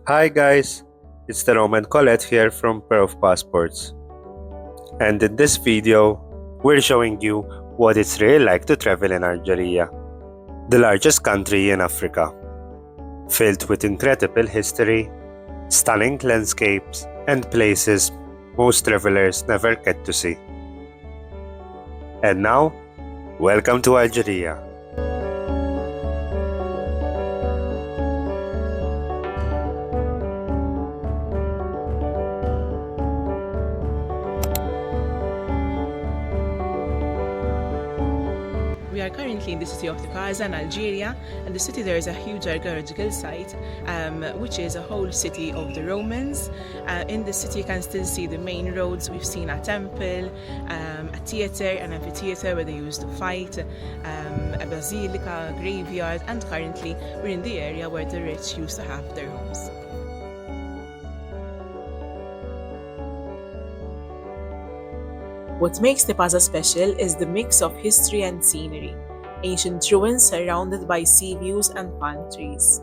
Hi guys, it's the Roman Colette here from Pair of Passports. And in this video, we're showing you what it's really like to travel in Algeria, the largest country in Africa, filled with incredible history, stunning landscapes, and places most travelers never get to see. And now, welcome to Algeria. We are currently in the city of Tipaza in Algeria, and the city there is a huge archaeological site, which is a whole city of the Romans. In the city you can still see the main roads. We've seen a temple, a theatre, an amphitheatre where they used to fight, a basilica, a graveyard, and currently we're in the area where the rich used to have their homes. What makes Tipaza special is the mix of history and scenery, ancient ruins surrounded by sea views and palm trees.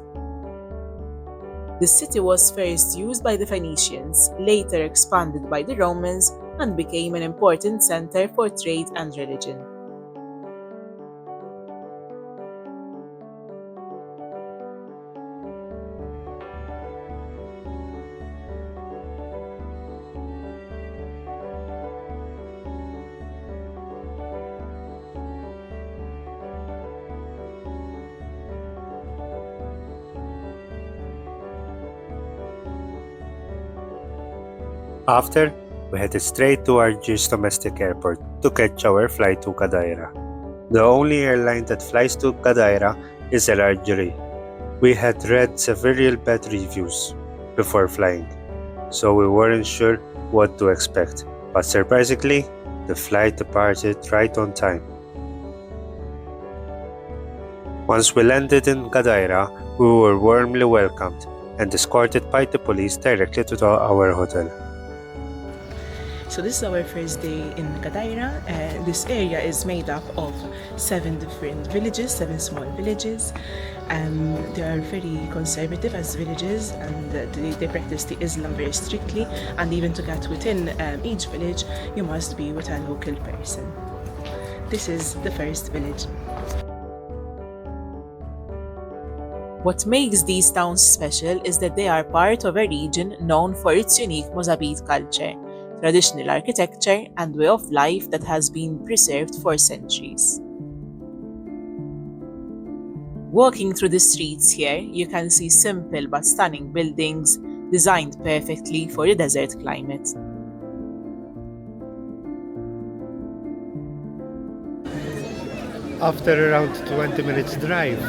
The city was first used by the Phoenicians, later expanded by the Romans, and became an important center for trade and religion. After, we headed straight to Algiers domestic airport to catch our flight to Ghardaïa. The only airline that flies to Ghardaïa is Algeria. We had read several bad reviews before flying, so we weren't sure what to expect, but surprisingly, the flight departed right on time. Once we landed in Ghardaïa, we were warmly welcomed and escorted by the police directly to our hotel. So this is our first day in Ghardaïa. This area is made up of 7 different villages, 7 small villages. They are very conservative as villages, and they practice the Islam very strictly, and even to get within each village you must be with a local person. This is the first village. What makes these towns special is that they are part of a region known for its unique Mozabite culture, traditional architecture, and way of life that has been preserved for centuries. Walking through the streets here, you can see simple but stunning buildings designed perfectly for the desert climate. After around 20 minutes drive,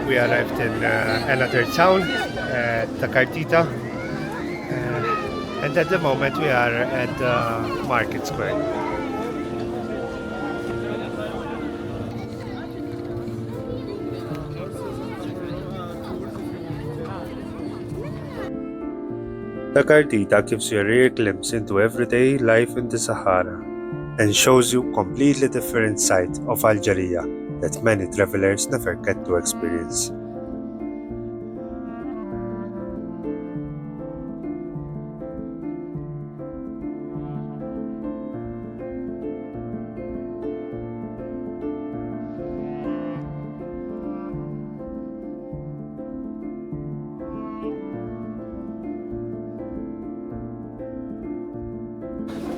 we arrived in another town, Ghardaïa, and at the moment we are at the market square. Ghardaïa gives you a rare glimpse into everyday life in the Sahara and shows you completely different side of Algeria that many travelers never get to experience.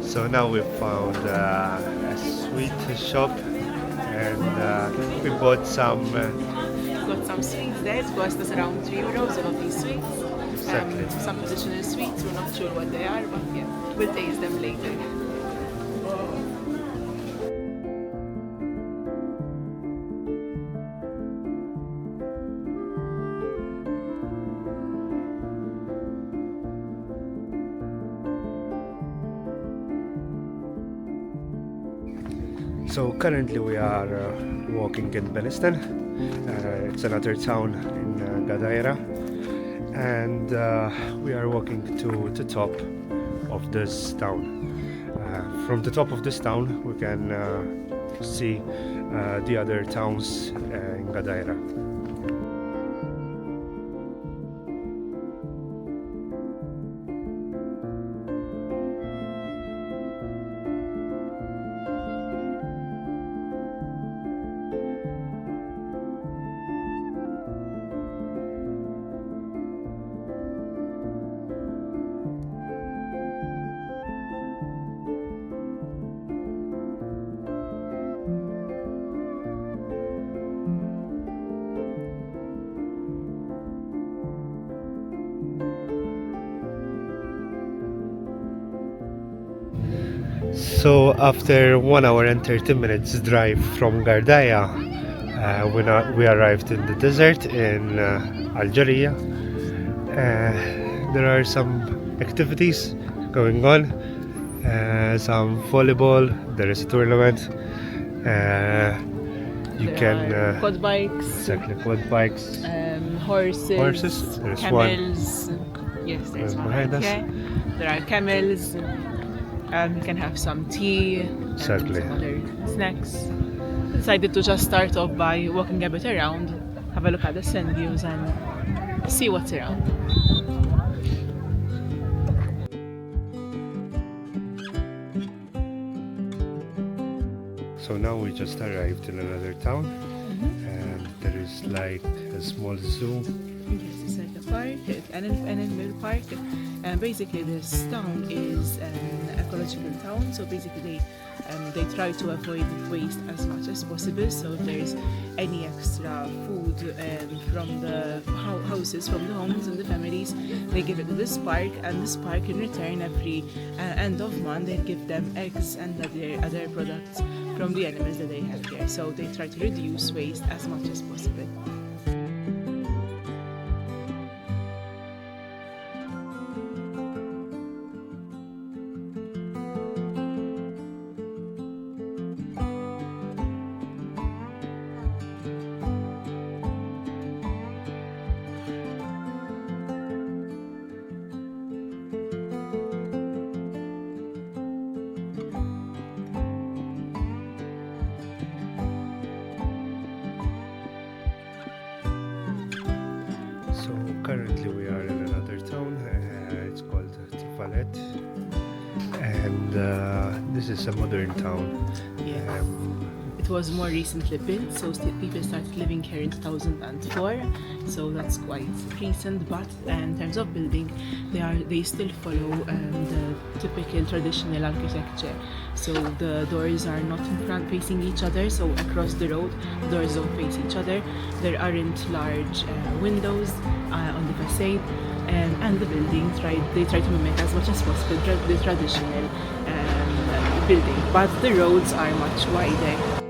So now we found a sweet shop, and we bought some. Got some sweets there. It cost us around €3, all of these sweets. Exactly. Some traditional sweets. We're not sure what they are, but yeah, we'll taste them later. So currently we are walking in Benistan. It's another town in Ghardaïa, and we are walking to the top of this town. From the top of this town we can see the other towns in Ghardaïa. So after 1 hour and 30 minutes drive from Ghardaïa, we arrived in the desert in Algeria. There are some activities going on, some volleyball, there is a tournament. You There can are quad bikes, exactly quad bikes, horses, there's one camels. Yes, there's one behind right us. here. There are camels. You can have some tea and Exactly. some other snacks. Decided to just start off by walking a bit around, have a look at the sand views and see what's around. So now we just arrived in another town, and there is like a small zoo. Yes, it's like a park, an animal park. And basically this town is an ecological town, so basically they try to avoid waste as much as possible. So if there's any extra food from the houses, from the homes and the families, they give it to this park, and this park in return every end of month they give them eggs and other products from the animals that they have there. So they try to reduce waste as much as possible. So currently we are in another town. It's called Tipaza, and this is a modern town. Yeah. It was more recently built, so people started living here in 2004. So that's quite recent. But in terms of building, they still follow the typical traditional architecture. So the doors are not in front facing each other. So across the road, the doors don't face each other. There aren't large windows on the facade, and the building they try to mimic as much as possible the traditional building. But the roads are much wider.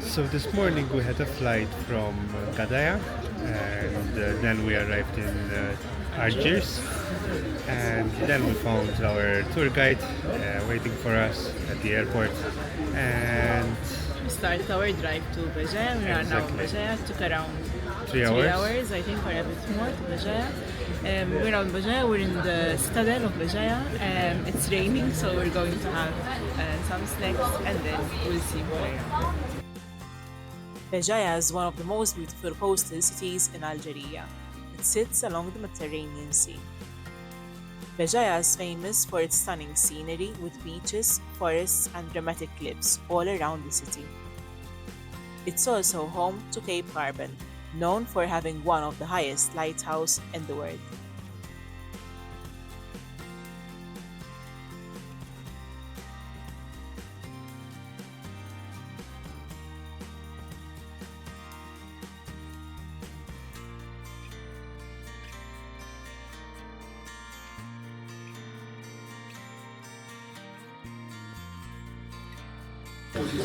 So this morning we had a flight from Ghardaïa, and then we arrived in Algiers, and then we found our tour guide waiting for us at the airport, and We started our drive to Béjaïa. We are now in Exactly. Béjaïa. It took around 3 3 hours. hours, I think, or a bit more to Béjaïa. We're on Béjaïa. We're in the citadel of Béjaïa. It's raining, so we're going to have some snacks, and then we'll see where. Béjaïa is one of the most beautiful coastal cities in Algeria. It sits along the Mediterranean Sea. Béjaïa is famous for its stunning scenery with beaches, forests, and dramatic cliffs all around the city. It's also home to Cape Carbon, known for having one of the highest lighthouses in the world.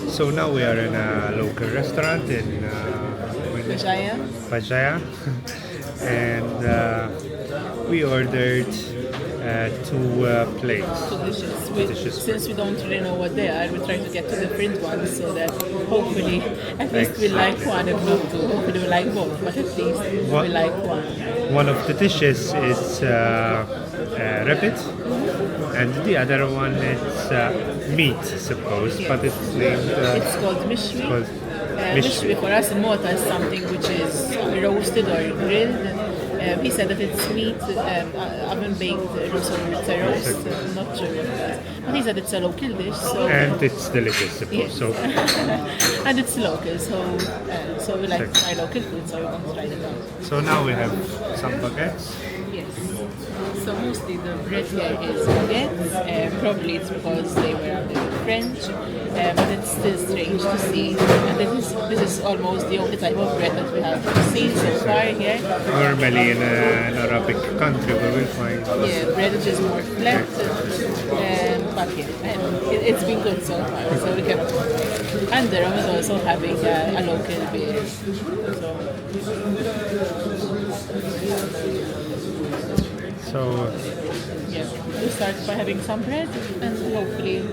So now we are in a local restaurant in Béjaïa? Béjaïa, and we ordered 2 plates. Two dishes. Dishes. Since we don't really know what they are, we try to get two different ones so that hopefully at least we like one, if not two. Hopefully we like both, but at least we like one. One of the dishes is rabbit, and the other one is meat, suppose, but it's named. It's called mishwi. called Mishwi for us in Malta is something which is roasted or grilled. He said that it's meat, oven-baked roast, not sure what it is. But he said it's a local dish, so... And it's delicious, of course. Yes. So, And it's local, so we like to try local food, so we want to try it out. so now we have some baguettes. Yes. So mostly the bread here is baguettes. Probably it's because they were a bit French, but it's still strange to see. And this is almost the only type of bread that we have seen so far here. Normally in an Arabic country we will find... Yeah, bread which is more flat. But yeah, it's been good so far, so we cannot complain. And the Rum is also having a local beer. So, Yeah, we start by having some bread, and hopefully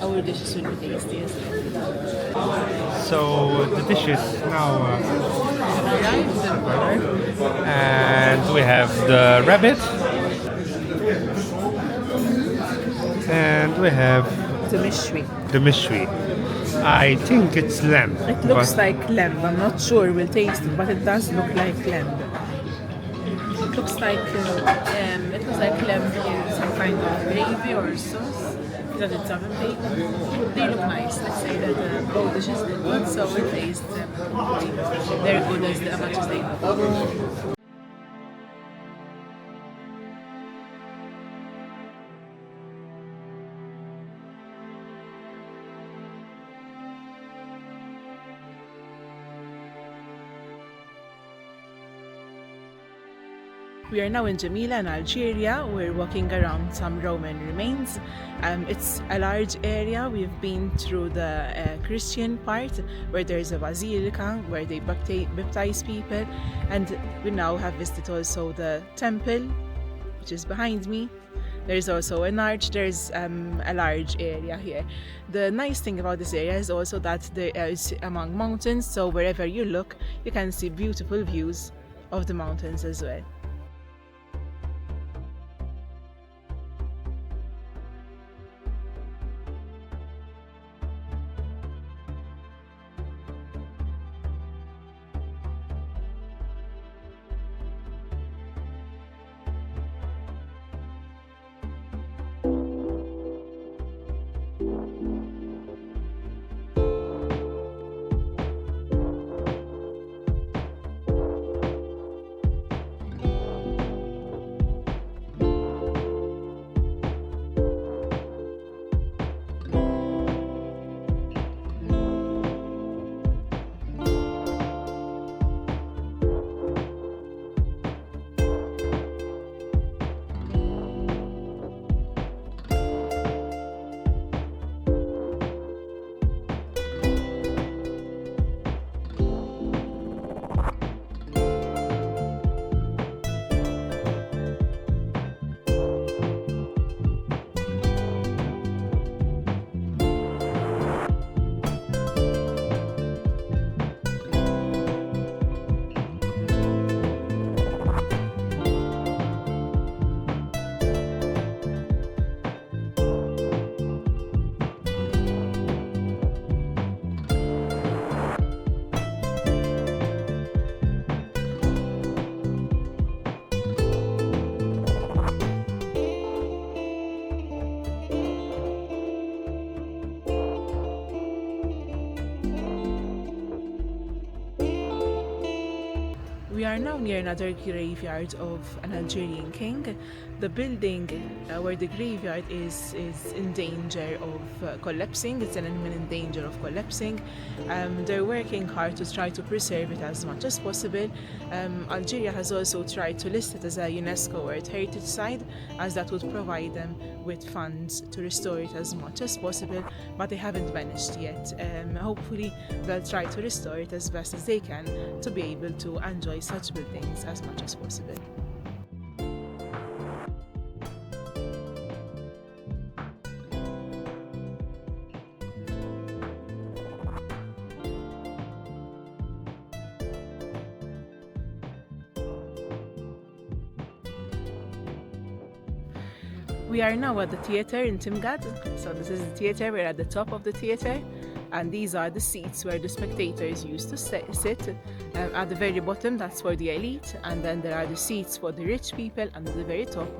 our dishes will be tasty as well. so the dishes now Arrived, and we have the rabbit and we have the mishwi. the mishwi. I think it's lamb. It looks but like lamb. I'm not sure we'll taste it, but it does look like lamb. It looks like lamb in some kind of gravy or sauce. That it's oven baked. They look nice. Let's say that both dishes look good, so we'll taste them. They're good as much as they look. We are now in Djemila in Algeria. We're walking around some Roman remains. It's a large area. We've been through the Christian part where there's a basilica where they baptize people, and we now have visited also the temple, which is behind me. There's also an arch. There's a large area here. The nice thing about this area is also that there is among mountains, so wherever you look, you can see beautiful views of the mountains as well. We are now near another graveyard of an Algerian king. The building where the graveyard is in danger of collapsing. It's an element in danger of collapsing. They're working hard to try to preserve it as much as possible. Algeria has also tried to list it as a UNESCO World Heritage Site, as that would provide them with funds to restore it as much as possible, but they haven't managed yet. Hopefully they'll try to restore it as best as they can to be able to enjoy such buildings as much as possible. We are now at the theatre in Timgad. So this is the theatre. We're at the top of the theatre. and these are the seats where the spectators used to sit. At the very bottom, that's for the elite, and then there are the seats for the rich people, and at the very top,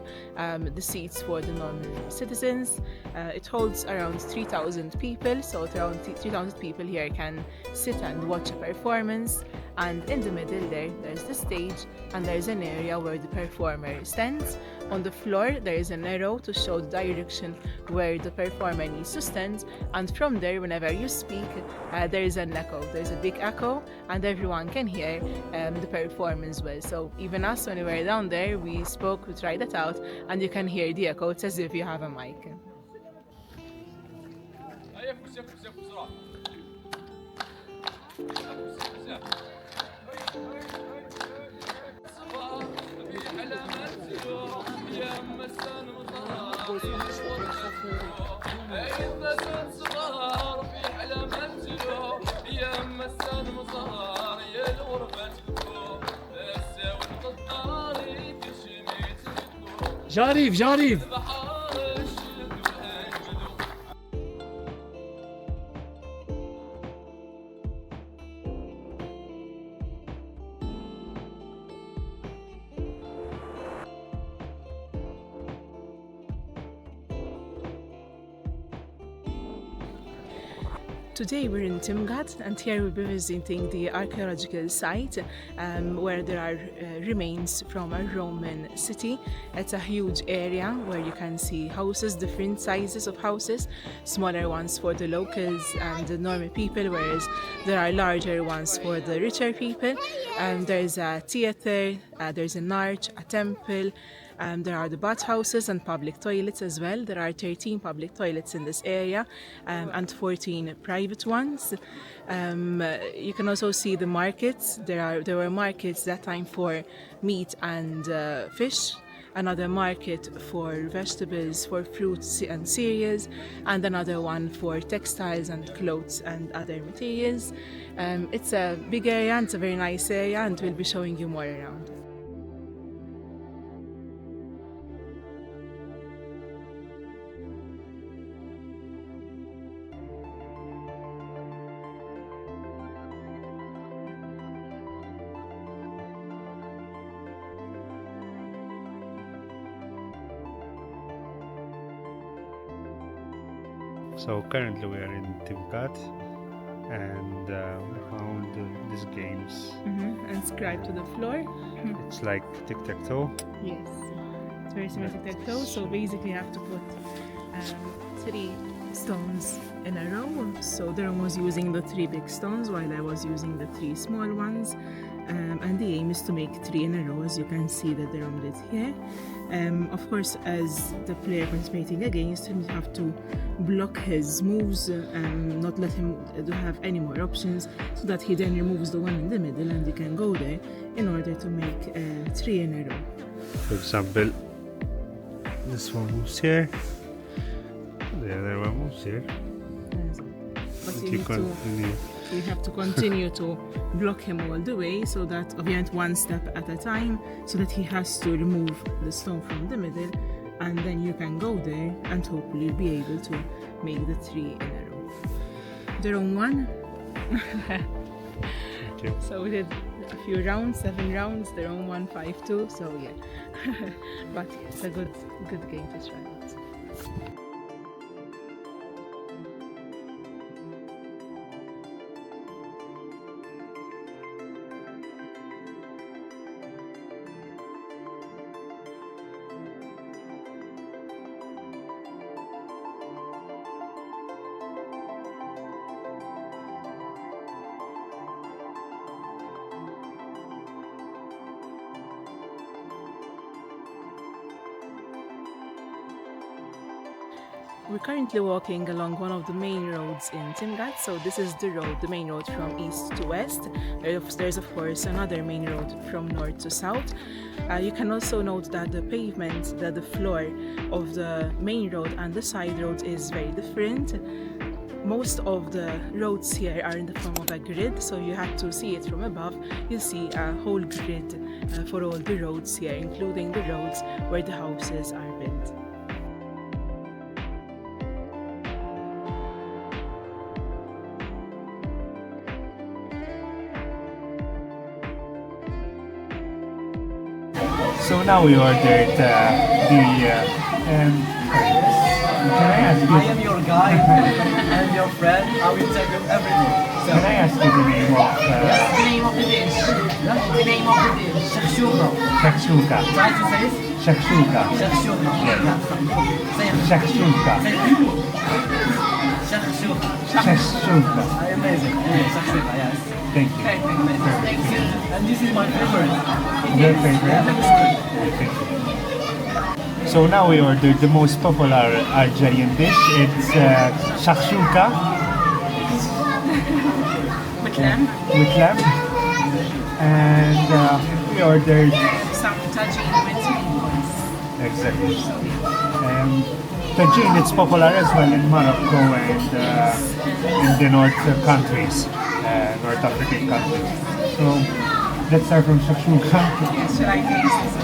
the seats for the normal citizens. It holds around 3,000 people, so around 3,000 people here can sit and watch a performance. And in the middle there's the stage, and there's an area where the performer stands. On the floor there is an arrow to show the direction where the performer needs to stand, and from there, whenever you speak, there is an echo. There's a big echo, and everyone can hear the performance well. So even us, when we were down there, we spoke, we tried it out, and you can hear the echo. It's as if you have a mic. j'arrive. Today we're in Timgad, and here we'll be visiting the archaeological site where there are remains from a Roman city. It's a huge area where you can see houses, different sizes of houses, smaller ones for the locals and the normal people, whereas there are larger ones for the richer people. There's a theatre, there's an arch, a temple. There are the bathhouses and public toilets as well. There are 13 public toilets in this area and 14 private ones. You can also see the markets. There were markets that time for meat and fish, another market for vegetables, for fruits and cereals, and another one for textiles and clothes and other materials. It's a big area, and it's a very nice area, and we'll be showing you more around. So currently we are in Timgad, and we found these games. Inscribed to the floor. It's like tic-tac-toe. Yes, it's very similar to tic-tac-toe. So basically you have to put 3 stones in a row. So Daron was using the 3 big stones while I was using the 3 small ones. And the aim is to make 3 in a row, as you can see that Daron did here. Of course, as the player participating against him, you have to block his moves and not let him have any more options, so that he then removes the one in the middle and you can go there in order to make 3 in a row. For example, this one moves here, the other one moves here. But you have to continue to block him all the way, so that we went one step at a time, so that he has to remove the stone from the middle, and then you can go there and hopefully be able to make the 3 in a row. Their own one. Okay. So we did a few rounds, 7 rounds, their own 1, 5, 2, so yeah. But it's a good game to try out. We're currently walking along one of the main roads in Timgad. So this is the main road from east to west. There's of course another main road from north to south. You can also note that the pavement, the floor of the main road and the side roads is very different. Most of the roads here are in the form of a grid, so you have to see it from above. You'll see a whole grid for all the roads here, including the roads where the houses are built. So now we ordered can I ask you? I am your guide and your friend. I will tell you everything. So, Can I ask you the name of the name of the dish. The name of the dish. Shakshuka. shakshuka? Try to say it. Shakshuka. Shakshuka. Yes. Say it. Shakshuka. Say it. Shakshuka. Shakshuka. Amazing. Shakshuka, yes. Thank you. Thank you. And this is my favorite. Your favorite? Thank you. So now we ordered the most popular Algerian dish. It's shakshuka With lamb, with lamb. And we ordered some tagine with meatballs. exactly. Tagine, it's popular as well in Morocco and in the North countries, North African countries. So let's start from shakshuka. Yes, should I taste this one?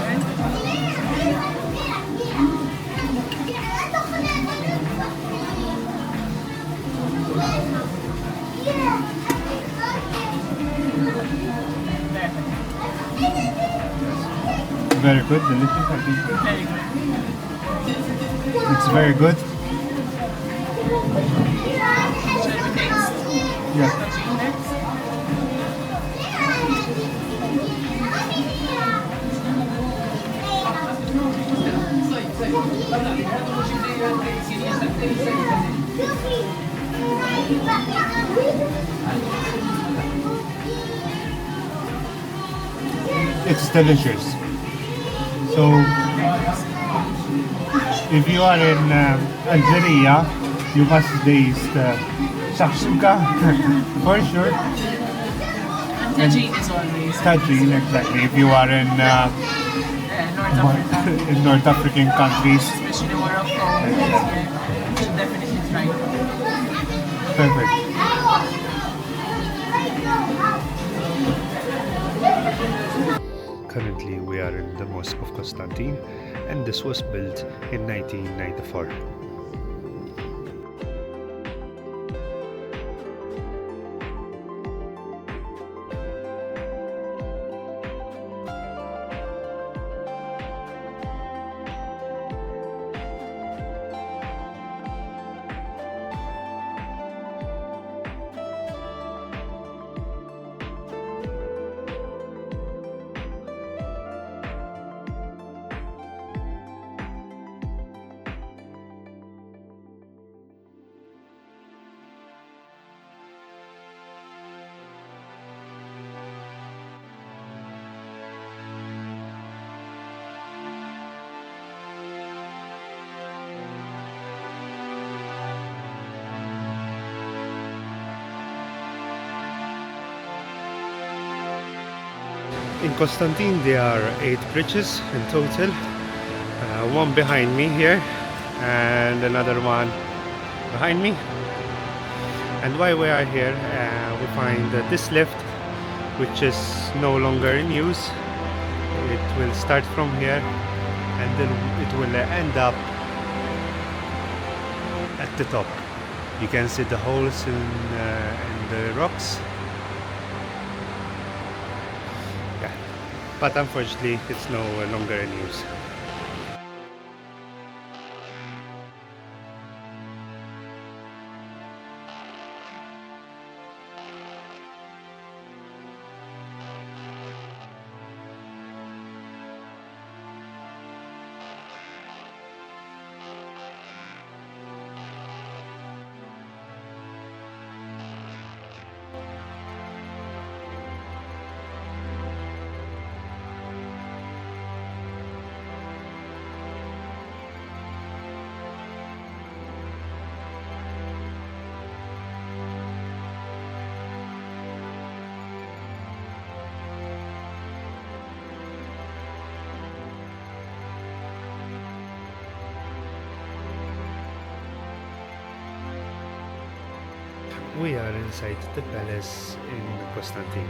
Very good, delicious, I think. Very good. It's very good. Should we taste Yeah. tagine next? It's delicious. So, if you are in Algeria, you must taste shakshuka for sure. And tagine is always Tagine, exactly. If you are in North Africa, in North African countries, especially Morocco. You should definitely try it. perfect. Currently, we are in the Mosque of Constantine, and this was built in 1994. In Constantine, there are 8 bridges in total. One behind me here, and another one behind me. And while we are here, we find this lift, which is no longer in use. It will start from here, and then it will end up at the top. You can see the holes in the rocks. But unfortunately, it's no longer in use. We are inside the palace in Constantine.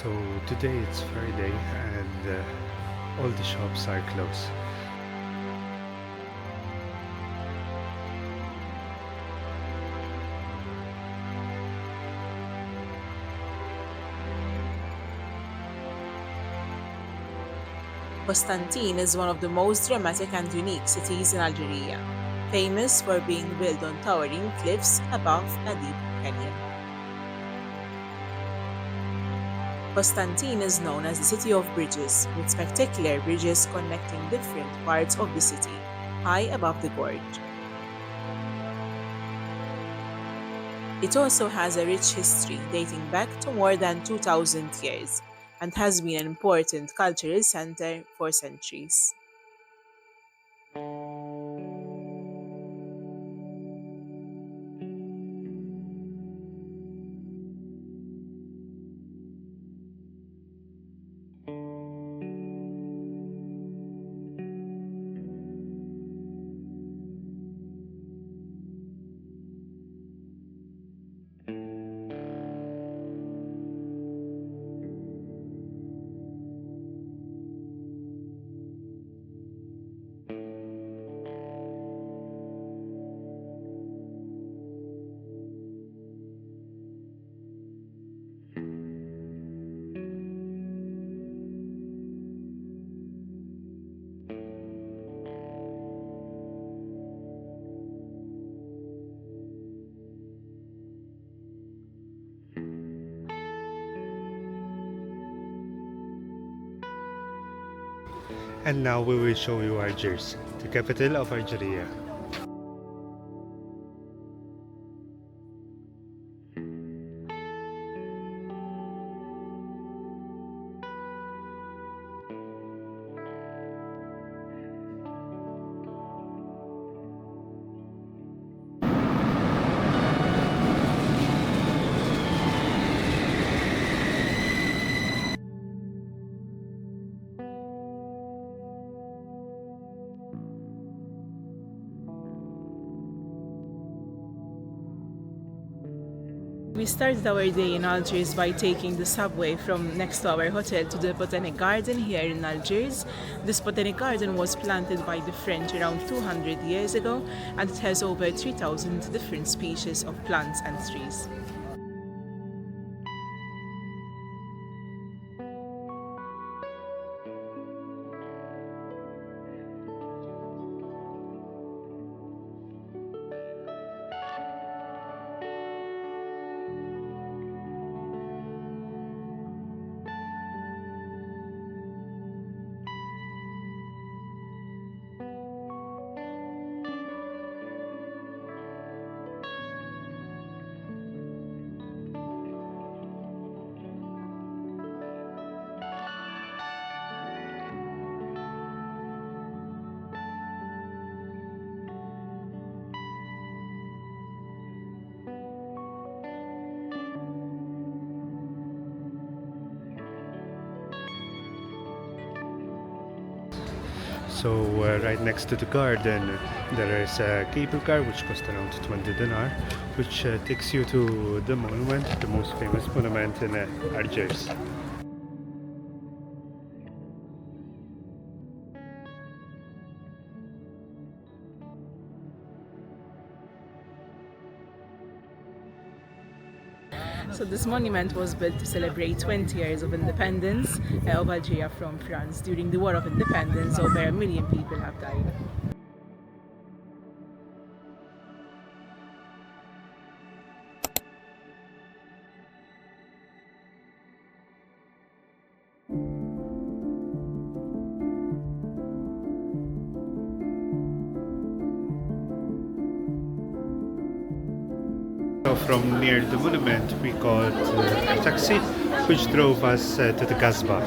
So today it's Friday and all the shops are closed. Constantine is one of the most dramatic and unique cities in Algeria, famous for being built on towering cliffs above a deep canyon. Constantine is known as the City of Bridges, with spectacular bridges connecting different parts of the city, high above the gorge. It also has a rich history dating back to more than 2,000 years and has been an important cultural center for centuries. And now we will show you Algiers, the capital of Algeria. We started our day in Algiers by taking the subway from next to our hotel to the Botanic Garden here in Algiers. This Botanic Garden was planted by the French around 200 years ago, and it has over 3,000 different species of plants and trees. So right next to the garden there is a cable car which costs around 20 dinar, which takes you to the monument, the most famous monument in Algiers. So this monument was built to celebrate 20 years of independence of Algeria from France. During the War of Independence, over 1 million people have died. So from near the monument we called a taxi which drove us to the Casbah.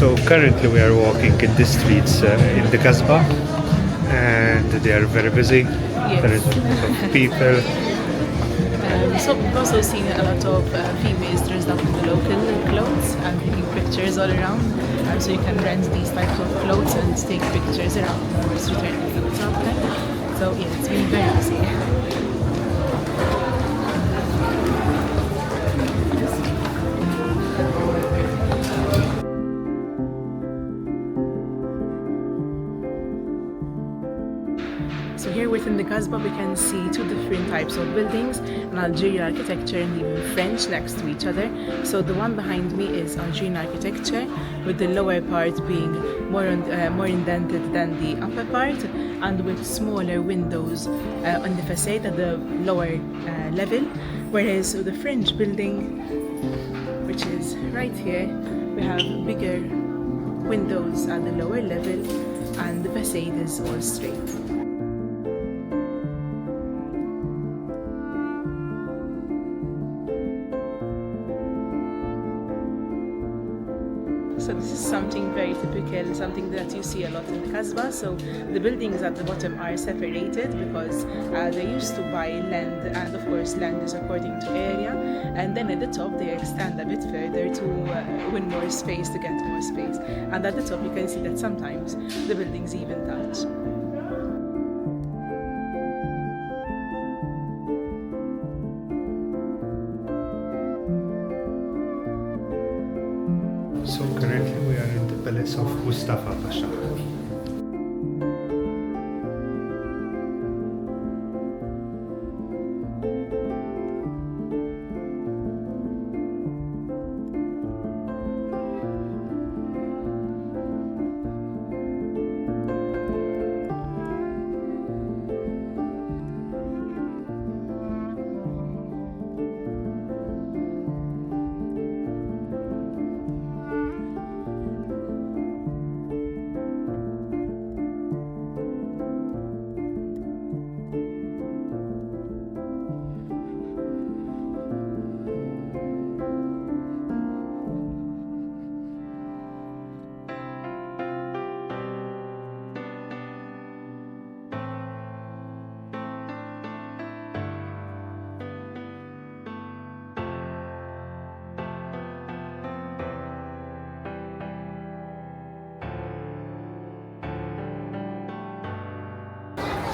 So currently we are walking in the streets in the Kasbah, and they are very busy. There is a lot of people. So we've also seen a lot of females dressed up in the local clothes and taking pictures all around. So you can rent these types of clothes and take pictures around the street clothes out there. So yeah, it's been very busy. So here within the Kasbah we can see two different types of buildings, an Algerian architecture and even French next to each other. So the one behind me is Algerian architecture, with the lower part being more indented than the upper part, and with smaller windows on the facade at the lower level. Whereas the French building, which is right here, we have bigger windows at the lower level and the facade is all straight. So this is something very typical, something that you see a lot in the Kasbah. So the buildings at the bottom are separated because they used to buy land, and of course land is according to area. And then at the top they extend a bit further to win more space, to get more space. And at the top you can see that sometimes the buildings even touch. So currently we are in the palace of Mustafa Pasha.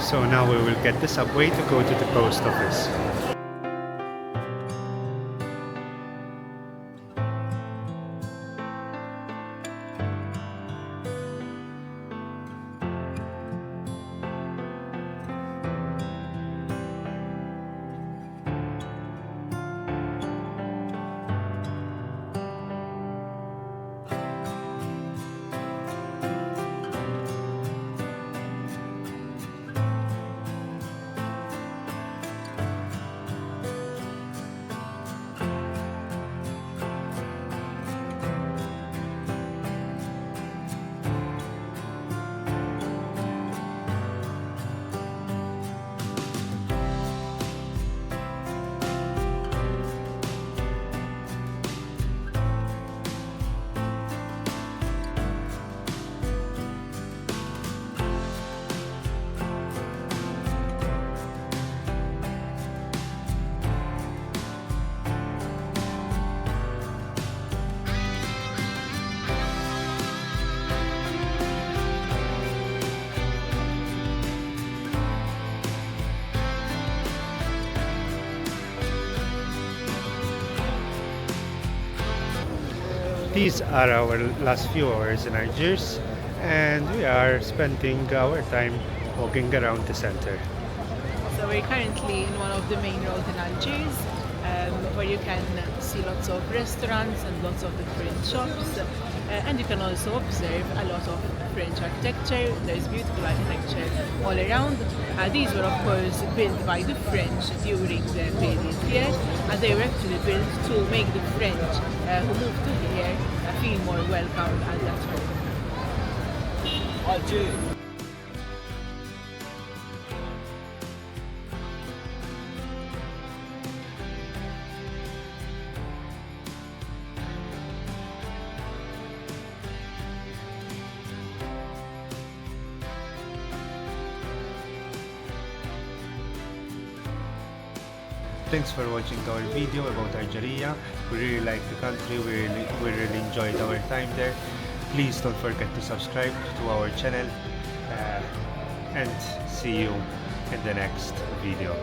So now we will get the subway to go to the post office. These are our last few hours in Algiers, and we are spending our time walking around the center. So we're currently in one of the main roads in Algiers, where you can see lots of restaurants and lots of different shops, and you can also observe a lot of French architecture. There's beautiful architecture all around. These were of course built by the French during the period here, and they were actually built to make the French who moved to here feel more welcomed and at home. Algiers. Thanks for watching our video about Algeria. We really like the country, we really enjoyed our time there. Please don't forget to subscribe to our channel and see you in the next video.